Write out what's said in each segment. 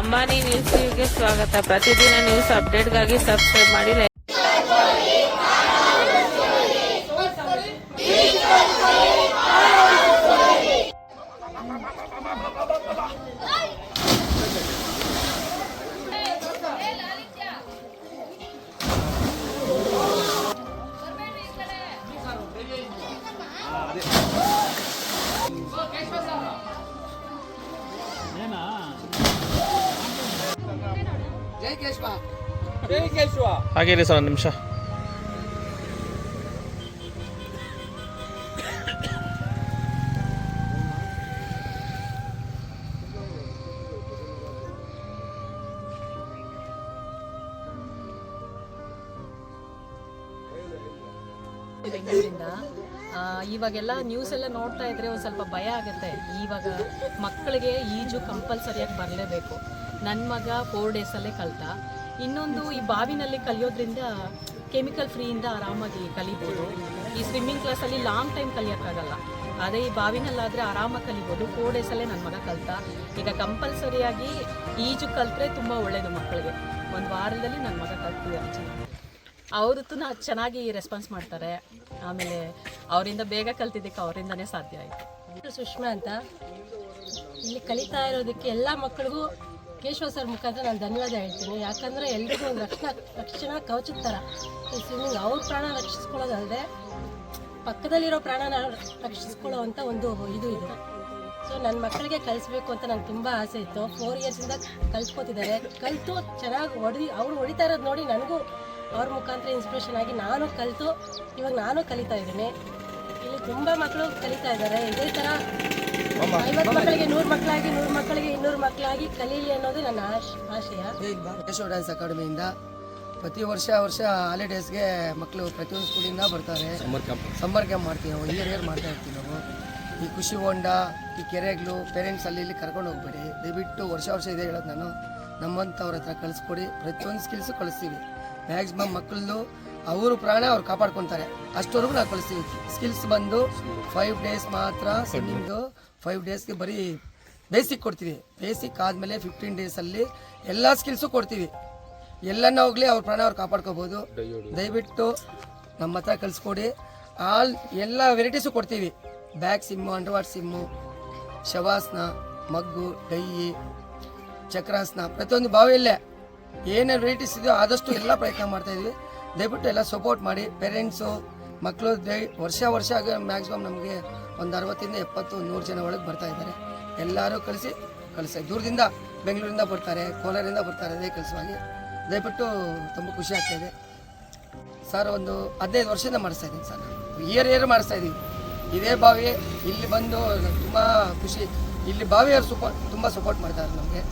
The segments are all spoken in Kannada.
ಅಂಬಾನಿ ನ್ಯೂಸ್ಗೆ ಸ್ವಾಗತ. ಪ್ರತಿದಿನ ನ್ಯೂಸ್ ಅಪ್ಡೇಟ್ಗಾಗಿ ಸಬ್ಸ್ಕ್ರೈಬ್ ಮಾಡಿ. ಹಾಗೆ ಇರಿ ಸರ್ ಒಂದು ನಿಮಿಷ. ಬೆಂಗಳೂರಿಂದ ಇವಾಗೆಲ್ಲ ನ್ಯೂಸ್ ಎಲ್ಲ ನೋಡ್ತಾ ಇದ್ರೆ ಒಂದು ಸ್ವಲ್ಪ ಭಯ ಆಗುತ್ತೆ. ಇವಾಗ ಮಕ್ಕಳಿಗೆ ಈಜು ಕಂಪಲ್ಸರಿಯಾಗಿ ಬರಲೇಬೇಕು. ನನ್ನ ಮಗ 4 ಡೇಸಲ್ಲೇ ಕಲಿತ. ಇನ್ನೊಂದು, ಈ ಬಾವಿನಲ್ಲಿ ಕಲಿಯೋದ್ರಿಂದ ಕೆಮಿಕಲ್ ಫ್ರೀಯಿಂದ ಆರಾಮಾಗಿ ಕಲಿಬೋದು. ಈ ಸ್ವಿಮ್ಮಿಂಗ್ ಕ್ಲಾಸಲ್ಲಿ ಲಾಂಗ್ ಟೈಮ್ ಕಲಿಯೋಕ್ಕಾಗಲ್ಲ. ಅದೇ ಈ ಬಾವಿನಲ್ಲಾದರೆ ಆರಾಮಾಗಿ ಕಲಿಬೋದು. 4 ಡೇಸಲ್ಲೇ ನನ್ನ ಮಗ ಕಲಿತ. ಈಗ ಕಂಪಲ್ಸರಿಯಾಗಿ ಈಜು ಕಲಿತ್ರೆ ತುಂಬ ಒಳ್ಳೆಯದು ಮಕ್ಕಳಿಗೆ. ಒಂದು ವಾರದಲ್ಲಿ ನನ್ನ ಮಗ ಕಲ್ತಿದ್ದಾರೆ ಚೆನ್ನಾಗಿ. ಅವ್ರದ್ದು ಚೆನ್ನಾಗಿ ರೆಸ್ಪಾನ್ಸ್ ಮಾಡ್ತಾರೆ. ಆಮೇಲೆ ಅವರಿಂದ ಬೇಗ ಕಲ್ತಿದ್ದಕ್ಕೆ ಅವರಿಂದನೇ ಸಾಧ್ಯ ಆಯಿತು. ಸುಷ್ಮಾ ಅಂತ. ಇಲ್ಲಿ ಕಲಿತಾ ಇರೋದಕ್ಕೆ ಎಲ್ಲ ಮಕ್ಕಳಿಗೂ ಕೇಶವ ಸರ್ ಮುಖಾಂತರ ನಾನು ಧನ್ಯವಾದ ಹೇಳ್ತೀನಿ. ಯಾಕಂದರೆ ಎಲ್ರಿಗೂ ಒಂದು ರಕ್ಷಣಾ ಕವಚದ ಥರ ಈ ಸ್ವಿಮ್ಮಿಂಗ್. ಅವ್ರ ಪ್ರಾಣ ರಕ್ಷಿಸ್ಕೊಳ್ಳೋದಲ್ಲದೆ ಪಕ್ಕದಲ್ಲಿರೋ ಪ್ರಾಣನ ರಕ್ಷಿಸ್ಕೊಳ್ಳೋ ಅಂಥ ಒಂದು ಇದು. ಸೊ ನನ್ನ ಮಕ್ಕಳಿಗೆ ಕಲಿಸ್ಬೇಕು ಅಂತ ನಂಗೆ ತುಂಬ ಆಸೆ ಇತ್ತು. 4 ಇಯರ್ಸಿಂದ ಕಲ್ತ್ಕೋತಿದ್ದಾರೆ. ಕಲಿತು ಚೆನ್ನಾಗಿ ಅವ್ರು ಹೊಡಿತಾ ಇರೋದು ನೋಡಿ ನನಗೂ ಅವ್ರ ಮುಖಾಂತರ ಇನ್ಸ್ಪಿರೇಷನ್ ಆಗಿ ನಾನು ಕಲಿತು ಇವಾಗ ನಾನು ಕಲಿತಾ ಇದ್ದೀನಿ. ಇಲ್ಲಿ ತುಂಬ ಮಕ್ಕಳು ಕಲಿತಾ ಇದ್ದಾರೆ. ಇದೇ ಥರ 50 ಮಕ್ಕಳಿಗೆ 100 ಮಕ್ಕಳಾಗಿ 100 ಮಕ್ಕಳಿಗೆ 200 ಮಕ್ಕಳಾಗಿ ಕಲೀಲಿ ಅನ್ನೋದು ನನ್ನ ಆಶಯ. ಕೇಶವ ಡ್ಯಾನ್ಸ್ ಅಕಾಡೆಮಿಯಿಂದ ಪ್ರತಿ ವರ್ಷ ಹಾಲಿಡೇಸ್ಗೆ ಮಕ್ಕಳು ಪ್ರತಿಯೊಂದು ಸ್ಕೂಲಿಂದ ಬರ್ತಾರೆ. ಸಮ್ಮರ್ ಕ್ಯಾಂಪ್ ಮಾಡ್ತೀವಿ ನಾವು. ಇಯರ್ ಮಾಡ್ತಾ ಇರ್ತೀವಿ ನಾವು. ಈ ಖುಷಿ ಹೊಂಡ, ಈ ಕೆರೆಗಳು, ಪೇರೆಂಟ್ಸ್ ಅಲ್ಲಿ ಕರ್ಕೊಂಡು ಹೋಗ್ಬೇಡಿ. ದಯವಿಟ್ಟು ವರ್ಷ ಇದೆ ಹೇಳೋದು ನಾನು. ನಮ್ಮಂಥವ್ರ ಹತ್ರ ಕಳಿಸ್ಕೊಡಿ. ಪ್ರತಿಯೊಂದು ಸ್ಕಿಲ್ಸು ಕಳಿಸ್ತೀವಿ. ಮ್ಯಾಕ್ಸಿಮಮ್ ಮಕ್ಕಳು ಅವರು ಪ್ರಾಣ ಅವ್ರು ಕಾಪಾಡ್ಕೊತಾರೆ. ಅಷ್ಟವರೆಗೂ ನಾವು ಕಳಿಸ್ತೀವಿ. ಸ್ಕಿಲ್ಸ್ ಬಂದು 5 ಡೇಸ್ ಮಾತ್ರ ಸ್ವಿಮ್ಮಿಂಗು. 5 ಡೇಸ್ಗೆ ಬರೀ ಬೇಸಿಕ್ ಕೊಡ್ತೀವಿ. ಬೇಸಿಕ್ ಆದಮೇಲೆ 15 ಡೇಸಲ್ಲಿ ಎಲ್ಲ ಸ್ಕಿಲ್ಸು ಕೊಡ್ತೀವಿ. ಎಲ್ಲನ್ನ ಹೋಗಲಿ ಅವ್ರ ಪ್ರಾಣ ಅವ್ರು ಕಾಪಾಡ್ಕೋಬೋದು. ದಯವಿಟ್ಟು ನಮ್ಮ ಹತ್ರ ಕಳಿಸ್ಕೊಡಿ. ಎಲ್ಲ ವೆರೈಟೀಸು ಕೊಡ್ತೀವಿ. Back SIM, underwater SIM, shavasana, ಮಗ್ಗು, ಡೈಯಿ, ಚಕ್ರಾಸನ, ಪ್ರತಿಯೊಂದು ಬಾವಿಯಲ್ಲೇ ಏನೇನು ವೆರೈಟೀಸ್ ಇದೆಯೋ ಆದಷ್ಟು ಎಲ್ಲ ಪ್ರಯತ್ನ ಮಾಡ್ತಾಯಿದ್ವಿ. ದಯವಿಟ್ಟು ಎಲ್ಲ ಸಪೋರ್ಟ್ ಮಾಡಿ. ಪೇರೆಂಟ್ಸು ಮಕ್ಕಳು ವರ್ಷ ಮ್ಯಾಕ್ಸಿಮಮ್ ನಮಗೆ ಒಂದು 60 70 100 ಜನ ಒಳಗೆ ಬರ್ತಾ ಇದ್ದಾರೆ. ಎಲ್ಲರೂ ಕಳಿಸಿ ದೂರದಿಂದ ಬೆಂಗಳೂರಿಂದ ಬರ್ತಾರೆ, ಕೋಲಾರಿಂದ ಬರ್ತಾರೆ. ಅದೇ ಕೆಲಸವಾಗಿ ದಯವಿಟ್ಟು ತುಂಬ ಖುಷಿ ಆಗ್ತಾಯಿದೆ ಸರ್. ಒಂದು 15 ವರ್ಷದಿಂದ ಮಾಡಿಸ್ತಾ ಇದ್ದೀನಿ ಸರ್. ಇಯರ್ ಮಾಡಿಸ್ತಾ ಇದ್ದೀವಿ. ಇದೇ ಬಾವಿ ಇಲ್ಲಿ ಬಂದು ತುಂಬ ಖುಷಿ. ಇಲ್ಲಿ ಬಾವಿಯವರು ತುಂಬ ಸಪೋರ್ಟ್ ಮಾಡ್ತಾರೆ ನಮಗೆ.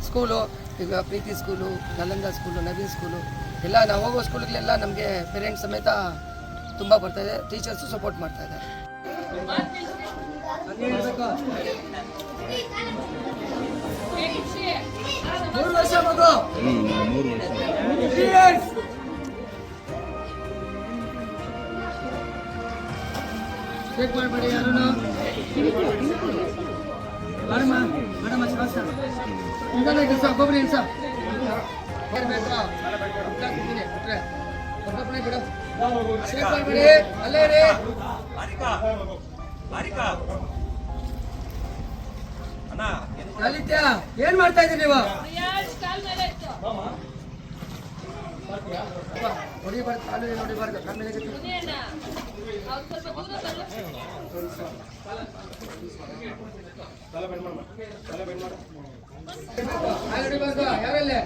ಸ್ಕೂಲು ಈಗ Preethi school, Nalanda school, Naveen school ಎಲ್ಲ ನಾವು ಹೋಗೋ ಸ್ಕೂಲ್ಗಳೆಲ್ಲ ನಮಗೆ ಪೇರೆಂಟ್ಸ್ ಸಮೇತ ತುಂಬ ಬರ್ತಾಯಿದೆ. ಟೀಚರ್ಸು ಸಪೋರ್ಟ್ ಮಾಡ್ತಾ ಇದ್ದಾರೆ. 3 ವರ್ಷ ಮಗು. 3 ವರ್ಷ. ಚೆಕ್ ಮಾಡಬೇಡಿ ಯಾರು. ಮೇಡಮ್ ಒಬ್ಬೊಬ್ಬರು ಏನು ಸರ್ ಚೆಕ್ ಮಾಡಬೇಡಿ. ಅಲ್ಲೇ ರೀ ಲಲಿತ್ಯ ಏನ್ ಮಾಡ್ತಾ ಇದ್ದೀರಿ ನೀವು? ಹೊಡಿಬಾರ್ದು, ಕಾಲು ಹೊಡಿಬಾರ್ದು. ಕಾಮೇಲೆ ಹೊಡಿಬಾರ್ದು. ಯಾರಲ್ಲೇ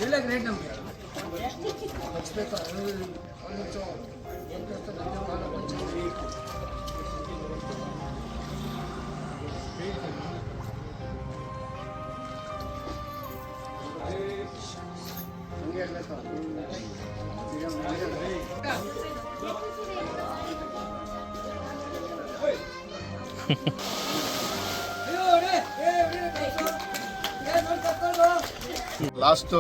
ಇಲ್ಲ ಗ್ರೇಟ್ ನಮ್ಗೆ ಹಚ್ಬೇಕು. ಲಾಸ್ಟ್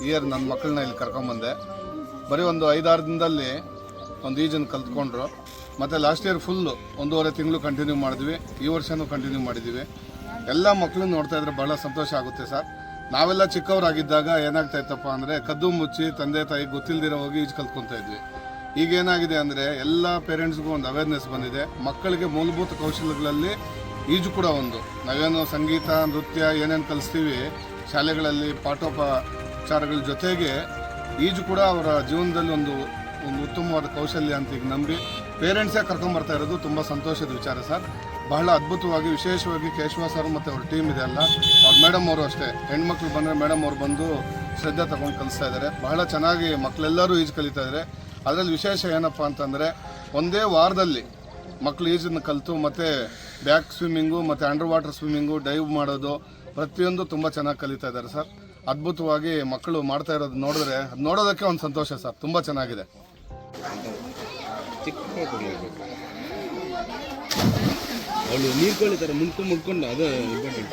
ಇಯರ್ ನನ್ನ ಮಕ್ಕಳನ್ನ ಇಲ್ಲಿ ಕರ್ಕೊಂಬಂದೆ. ಬರೀ ಒಂದು 5-6 ದಿನದಲ್ಲಿ ಒಂದು ಈಜನ್ನು ಕಲ್ತ್ಕೊಂಡ್ರು. ಮತ್ತು ಲಾಸ್ಟ್ ಇಯರ್ ಫುಲ್ಲು 1.5 ತಿಂಗಳು ಕಂಟಿನ್ಯೂ ಮಾಡಿದ್ವಿ. ಈ ವರ್ಷವೂ ಕಂಟಿನ್ಯೂ ಮಾಡಿದ್ದೀವಿ. ಎಲ್ಲ ಮಕ್ಕಳನ್ನ ನೋಡ್ತಾ ಇದ್ರೆ ಭಾಳ ಸಂತೋಷ ಆಗುತ್ತೆ ಸರ್. ನಾವೆಲ್ಲ ಚಿಕ್ಕವರಾಗಿದ್ದಾಗ ಏನಾಗ್ತಾ ಇತ್ತಪ್ಪ ಅಂದರೆ ಕದ್ದು ಮುಚ್ಚಿ ತಂದೆ ತಾಯಿ ಗೊತ್ತಿಲ್ಲದಿರೋ ಹೋಗಿ ಈಜು ಕಲ್ತ್ಕೊತಾ ಇದ್ವಿ. ಈಗೇನಾಗಿದೆ ಅಂದರೆ ಎಲ್ಲ ಪೇರೆಂಟ್ಸ್ಗೂ ಒಂದು ಅವೇರ್ನೆಸ್ ಬಂದಿದೆ. ಮಕ್ಕಳಿಗೆ ಮೂಲಭೂತ ಕೌಶಲ್ಯಗಳಲ್ಲಿ ಈಜು ಕೂಡ ಒಂದು. ನಾವೇನು ಸಂಗೀತ ನೃತ್ಯ ಏನೇನು ಕಲಿಸ್ತೀವಿ ಶಾಲೆಗಳಲ್ಲಿ ಪಾಠೋಪಚಾರಗಳ ಜೊತೆಗೆ ಈಜು ಕೂಡ ಅವರ ಜೀವನದಲ್ಲಿ ಒಂದು ಉತ್ತಮವಾದ ಕೌಶಲ್ಯ ಅಂತ ಈಗ ನಂಬಿ ಪೇರೆಂಟ್ಸೇ ಕರ್ಕೊಂಬರ್ತಾ ಇರೋದು ತುಂಬ ಸಂತೋಷದ ವಿಚಾರ ಸರ್. ಬಹಳ ಅದ್ಭುತವಾಗಿ ವಿಶೇಷವಾಗಿ ಕೇಶವ ಸರ್ ಮತ್ತು ಅವ್ರ ಟೀಮ್ ಇದೆ ಅಲ್ಲ, ಅವ್ರ ಮೇಡಮ್ ಅವರು ಅಷ್ಟೇ, ಹೆಣ್ಮಕ್ಳು ಬಂದರೆ ಮೇಡಮ್ ಅವ್ರು ಬಂದು ಶ್ರದ್ಧೆ ತಗೊಂಡು ಕಲಿಸ್ತಾ ಇದ್ದಾರೆ. ಬಹಳ ಚೆನ್ನಾಗಿ ಮಕ್ಕಳೆಲ್ಲರೂ ಈಜು ಕಲಿತಾ ಇದ್ದಾರೆ. ಅದರಲ್ಲಿ ವಿಶೇಷ ಏನಪ್ಪ ಅಂತಂದರೆ ಒಂದೇ ವಾರದಲ್ಲಿ ಮಕ್ಕಳು ಈಜನ್ನು ಕಲಿತು ಮತ್ತು ಬ್ಯಾಕ್ ಸ್ವಿಮ್ಮಿಂಗು ಮತ್ತು ಅಂಡರ್ ವಾಟರ್ ಸ್ವಿಮ್ಮಿಂಗು, ಡೈವ್ ಮಾಡೋದು ಪ್ರತಿಯೊಂದು ತುಂಬ ಚೆನ್ನಾಗಿ ಕಲಿತಾ ಇದ್ದಾರೆ ಸರ್. ಅದ್ಭುತವಾಗಿ ಮಕ್ಕಳು ಮಾಡ್ತಾ ಇರೋದು ನೋಡಿದ್ರೆ ಅದು ನೋಡೋದಕ್ಕೆ ಒಂದು ಸಂತೋಷ ಸರ್. ತುಂಬ ಚೆನ್ನಾಗಿದೆ. ಅವಳು ನೀರು ಕಳಿತಾರೆ ಮುಡ್ಕೊಂಡು ಅದು ಇಂಪಾರ್ಟೆಂಟ್.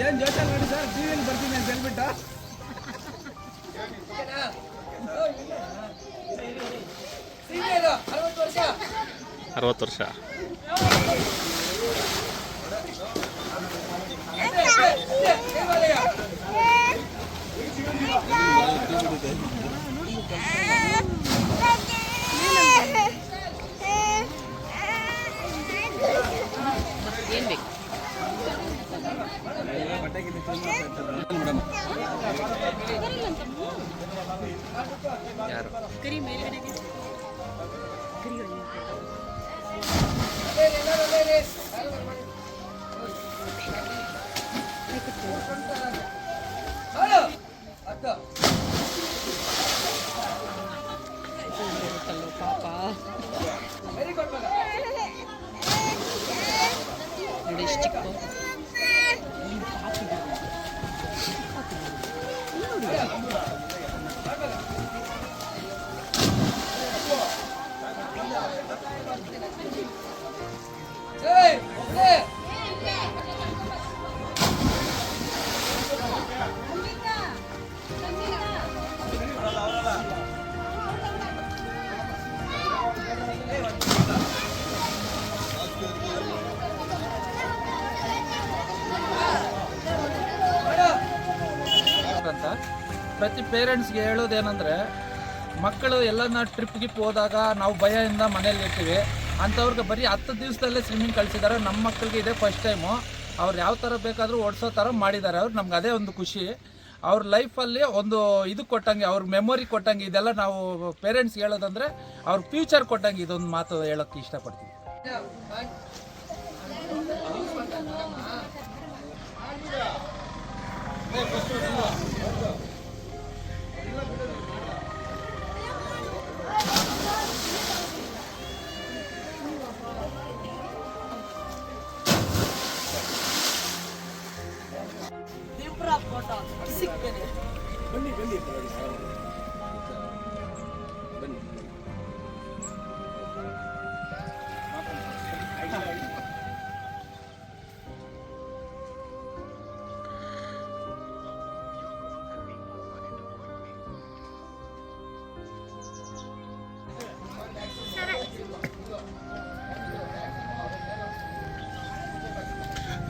ಏನ್ ಜೋಶ ನೋಡಿ ಸರ್, ಟಿವಿಯಲ್ಲಿ ಬರ್ತೀನಿ ಅಂತ ಹೇಳ್ಬಿಟ್ಟ. 60 ವರ್ಷ. ಏನ್ ಬೇಕು? ಯಾರು ಪಾಪ ನೋಡಿ ಎಷ್ಟು ಚಿಕ್ಕ ಅಂತ ಪ್ರತಿ ಪೇರೆಂಟ್ಸ್ಗೆ ಹೇಳೋದೇನೆಂದರೆ, ಮಕ್ಕಳು ಎಲ್ಲನ ಟ್ರಿಪ್ಗೆ ಹೋದಾಗ ನಾವು ಭಯದಿಂದ ಮನೇಲಿ ಇರ್ತೀವಿ. ಅಂಥವ್ರಿಗೆ ಬರೀ 10 ದಿವಸದಲ್ಲೇ ಸ್ವಿಮ್ಮಿಂಗ್ ಕಳಿಸಿದ್ದಾರೆ. ನಮ್ಮ ಮಕ್ಕಳಿಗೆ ಇದೇ ಫಸ್ಟ್ ಟೈಮು. ಅವ್ರು ಯಾವ ಥರ ಬೇಕಾದರೂ ಓಡಿಸೋ ಥರ ಮಾಡಿದ್ದಾರೆ. ಅವ್ರು ನಮ್ಗೆ ಅದೇ ಒಂದು ಖುಷಿ. ಅವ್ರ ಲೈಫಲ್ಲಿ ಒಂದು ಇದು ಕೊಟ್ಟಂಗೆ, ಅವ್ರ ಮೆಮೊರಿ ಕೊಟ್ಟಂಗೆ. ಇದೆಲ್ಲ ನಾವು ಪೇರೆಂಟ್ಸ್ಗೆ ಹೇಳೋದಂದರೆ ಅವ್ರ ಫ್ಯೂಚರ್ ಕೊಟ್ಟಂಗೆ. ಇದೊಂದು ಮಾತು ಹೇಳೋಕ್ಕೆ ಇಷ್ಟಪಡ್ತೀವಿ. ಬನ್ನಿ ಬನ್ನಿ ಬನ್ನಿ.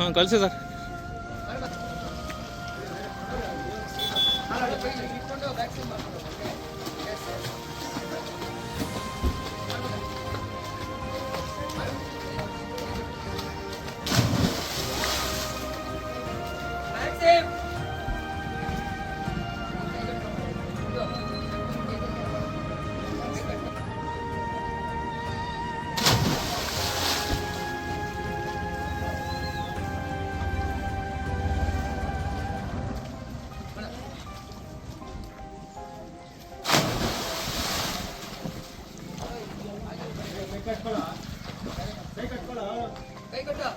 ಹಾಂ ಕಳಿಸಿ ಸರ್. ಕೈ ಕೊಟ್ಟು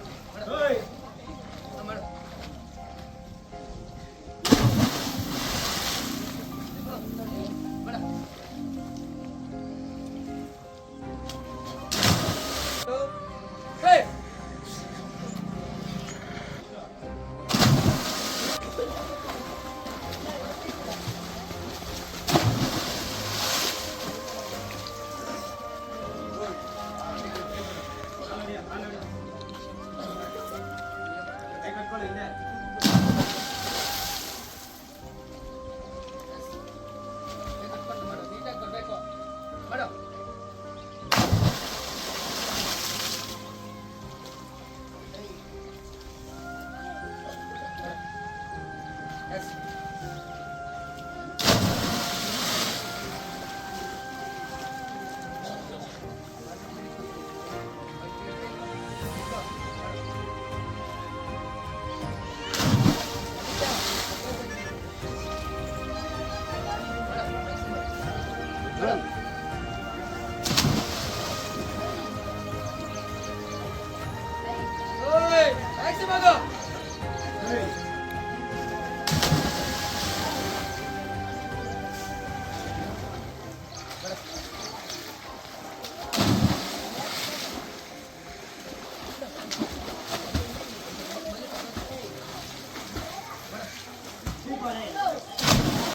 Run.